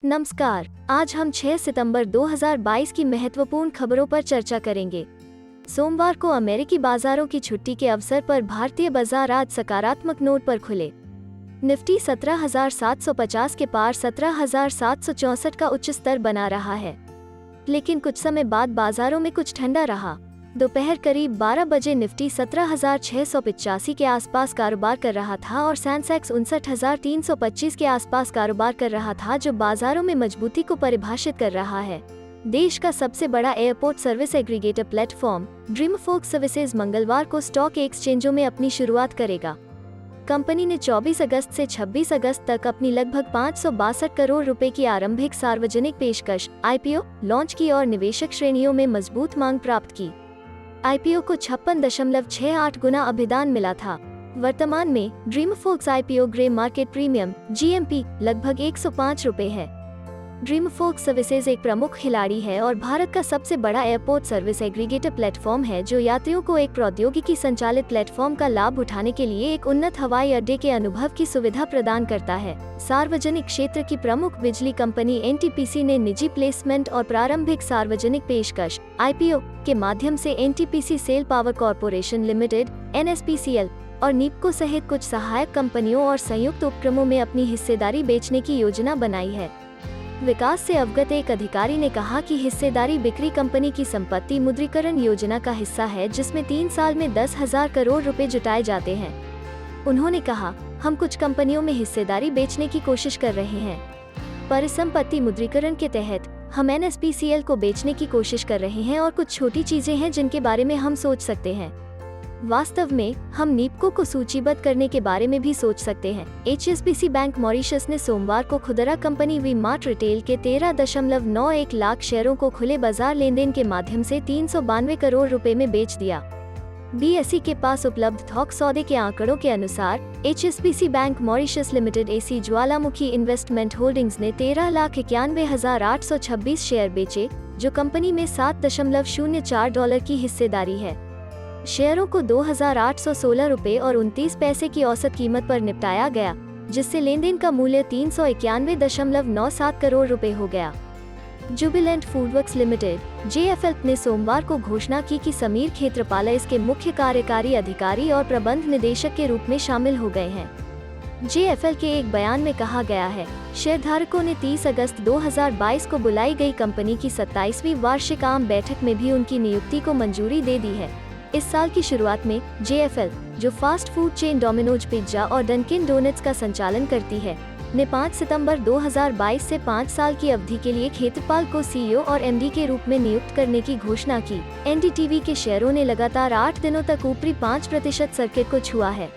नमस्कार, आज हम 6 सितंबर 2022 की महत्वपूर्ण खबरों पर चर्चा करेंगे। सोमवार को अमेरिकी बाजारों की छुट्टी के अवसर पर भारतीय बाजार आज सकारात्मक नोट पर खुले। निफ्टी 17,750 के पार 17,764 का उच्च स्तर बना रहा है, लेकिन कुछ समय बाद बाजारों में कुछ ठंडा रहा। दोपहर करीब 12 बजे निफ्टी 17,685 के आसपास कारोबार कर रहा था और सेंसेक्स 59,325 के आसपास कारोबार कर रहा था, जो बाजारों में मजबूती को परिभाषित कर रहा है। देश का सबसे बड़ा airport service aggregator platform Dreamfolks services मंगलवार को स्टॉक एक्सचेंजों में अपनी शुरुआत करेगा। कंपनी ने 24 अगस्त से 26 अगस्त तक अपनी लगभग 562 करोड़ रुपए की आरंभिक सार्वजनिक पेशकश IPO लॉन्च की और निवेशक श्रेणियों में मजबूत मांग प्राप्त की। IPO को 56.68 गुना अभिदान मिला था। वर्तमान में ड्रीमफोर्स IPO grey market premium GMP लगभग 105 रुपए है। ड्रीमफोर्स सर्विसेज एक प्रमुख खिलाड़ी है और भारत का सबसे बड़ा एयरपोर्ट सर्विस एग्रीगेटर प्लेटफॉर्म है, जो यात्रियों को एक प्रौद्योगिकी संचालित प्लेटफॉर्म का लाभ उठाने के लिए एक उन्नत हवाई अड्डे के अनुभव की सुविधा प्रदान करता है। सार्वजनिक क्षेत्र की प्रमुख बिजली कंपनी NTPC ने निजी प्लेसमेंट और प्रारंभिक सार्वजनिक पेशकश IPO के माध्यम से NTPC SAIL Power Corporation Limited NSPCL और नीपको सहित कुछ सहायक कंपनियों और संयुक्त उपक्रमों में अपनी हिस्सेदारी बेचने की योजना बनाई है। विकास से अवगत एक अधिकारी ने कहा कि हिस्सेदारी बिक्री कंपनी की संपत्ति मुद्रीकरण योजना का हिस्सा है, जिसमें 3 साल में 10,000 करोड़ रुपए जुटाए जाते हैं। उन्होंने कहा, हम कुछ कंपनियों में हिस्सेदारी बेचने की कोशिश कर रहे हैं। परिसंपत्ति मुद्रीकरण के तहत हम NSPCL को बेचने की कोशिश कर रहे हैं और कुछ छोटी चीजें हैं जिनके बारे में हम सोच सकते हैं। वास्तव में हम नीपको को सूचीबद्ध करने के बारे में भी सोच सकते हैं। HSBC बैंक मॉरिशस ने सोमवार को खुदरा कंपनी वी मार्ट रिटेल के 13.91 लाख शेयरों को खुले बाजार लेनदेन के माध्यम से 392 करोड़ रुपए में बेच दिया। BSE के पास उपलब्ध थोक सौदे के आंकड़ों के अनुसार HSBC bank Mauritius limited AC ज्वालामुखी इन्वेस्टमेंट होल्डिंग्स ने 13,91,826 शेयर बेचे, जो कंपनी में $7.04 की हिस्सेदारी है। शेयरों को 2,816 रुपए और 29 पैसे की औसत कीमत पर निपटाया गया, जिससे लेनदेन का मूल्य 391.97 करोड़ रुपए हो गया। जुबिलेंट फूडवर्क्स लिमिटेड JFL ने सोमवार को घोषणा की कि समीर खेत्रपाल इसके मुख्य कार्यकारी अधिकारी और प्रबंध निदेशक के रूप में शामिल हो गए हैं। JFL के एक बयान में कहा गया है, शेयरधारकों ने 30 अगस्त 2022 को बुलाई गई कंपनी की 27वीं वार्षिक आम बैठक में भी उनकी नियुक्ति को मंजूरी दे दी है। इस साल की शुरुआत में JFL, जो fast food chain Domino's pizza और डंकिन डोनट्स का संचालन करती है, ने 5 सितंबर 2022 से 5 साल की अवधि के लिए खेत्रपाल को CEO और MD के रूप में नियुक्त करने की घोषणा की। NDTV के शेयरों ने लगातार 8 दिनों तक ऊपरी 5% सर्किट को छुआ है।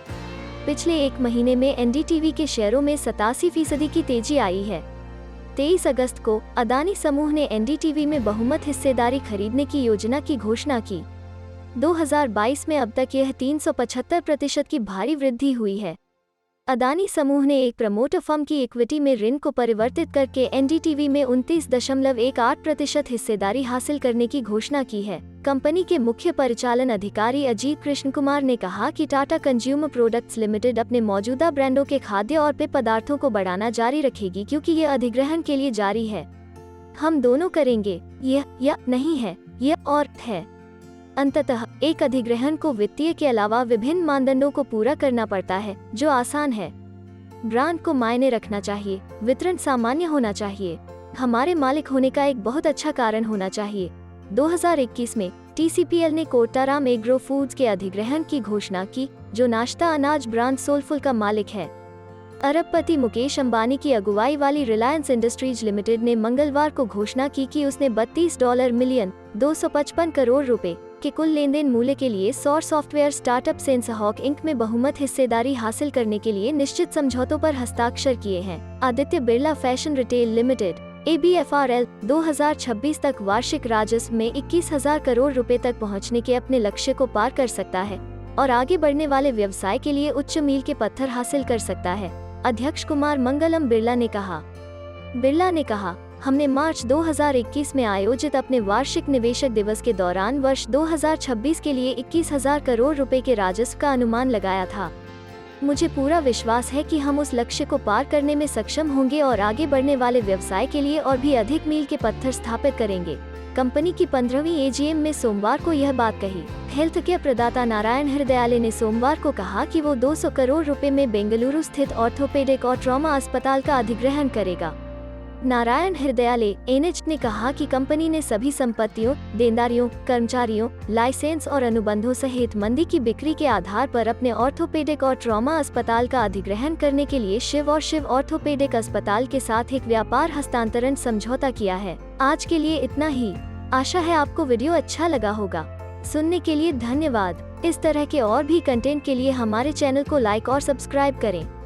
पिछले एक महीने में NDTV के शेयरों में 87% की तेजी आई है। 23 अगस्त को अदानी समूह ने NDTV में बहुमत हिस्सेदारी खरीदने की योजना की घोषणा की। 2022 में अब तक यह 375% की भारी वृद्धि हुई है। अदानी समूह ने एक प्रमोटर फर्म की इक्विटी में ऋण को परिवर्तित करके NDTV में 29.18% हिस्सेदारी हासिल करने की घोषणा की है। कंपनी के मुख्य परिचालन अधिकारी अजीत कृष्ण कुमार ने कहा कि टाटा कंज्यूमर प्रोडक्ट्स लिमिटेड अपने मौजूदा ब्रांडों के खाद्य और पेय पदार्थों को बढ़ाना जारी रखेगी, क्योंकि यह अधिग्रहण के लिए जारी है। हम दोनों करेंगे, यह या नहीं है, यह और है। अंततः एक अधिग्रहण को वित्तीय के अलावा विभिन्न मानदंडों को पूरा करना पड़ता है, जो आसान है। ब्रांड को मायने रखना चाहिए, वितरण सामान्य होना चाहिए, हमारे मालिक होने का एक बहुत अच्छा कारण होना चाहिए। 2021 में TCPL ने कोटाराम एग्रो फूड्स के अधिग्रहण की घोषणा की, जो नाश्ता अनाज ब्रांड सोलफुल का मालिक है। अरबपति मुकेश अंबानी की अगुवाई वाली रिलायंस इंडस्ट्रीज लिमिटेड ने मंगलवार को घोषणा की कि उसने $32 मिलियन 255 करोड़ रुपए के कुल लेनदेन मूल्य के लिए सौर सॉफ्टवेयर स्टार्टअप सेंसहॉक इंक में बहुमत हिस्सेदारी हासिल करने के लिए निश्चित समझौतों पर हस्ताक्षर किए हैं। Aditya Birla fashion retail limited ABFRL 2026 तक वार्षिक राजस्व में 21,000 करोड़ रुपए तक पहुंचने के अपने लक्ष्य को पार कर सकता है और आगे बढ़ने वाले व्यवसाय के लिए उच्च मील के पत्थर हासिल कर सकता है, अध्यक्ष कुमार मंगलम बिरला ने कहा, हमने मार्च 2021 में आयोजित अपने वार्षिक निवेशक दिवस के दौरान वर्ष 2026 के लिए 21,000 करोड़ रुपए के राजस्व का अनुमान लगाया था। मुझे पूरा विश्वास है कि हम उस लक्ष्य को पार करने में सक्षम होंगे और आगे बढ़ने वाले व्यवसाय के लिए और भी अधिक मील के पत्थर स्थापित करेंगे। कंपनी की 15वीं एजीएम में सोमवार को यह बात कही। हेल्थ केयर प्रदाता नारायण हृदयालय ने सोमवार को कहा कि वो 200 करोड़ रुपए में बेंगलुरु स्थित ऑर्थोपेडिक और ट्रॉमा अस्पताल का अधिग्रहण करेगा। नारायण हृदयालय एनएच ने कहा कि कंपनी ने सभी संपत्तियों, देनदारियों, कर्मचारियों, लाइसेंस और अनुबंधों सहित मंदी की बिक्री के आधार पर अपने ऑर्थोपेडिक और ट्रॉमा अस्पताल का अधिग्रहण करने के लिए शिव और शिव ऑर्थोपेडिक अस्पताल के साथ एक व्यापार हस्तांतरण समझौता किया है। आज के लिए इतना ही। आशा है आपको वीडियो अच्छा लगा होगा। सुनने के लिए धन्यवाद। इस तरह के और भी कंटेंट के लिए हमारे चैनल को लाइक और सब्सक्राइब करें।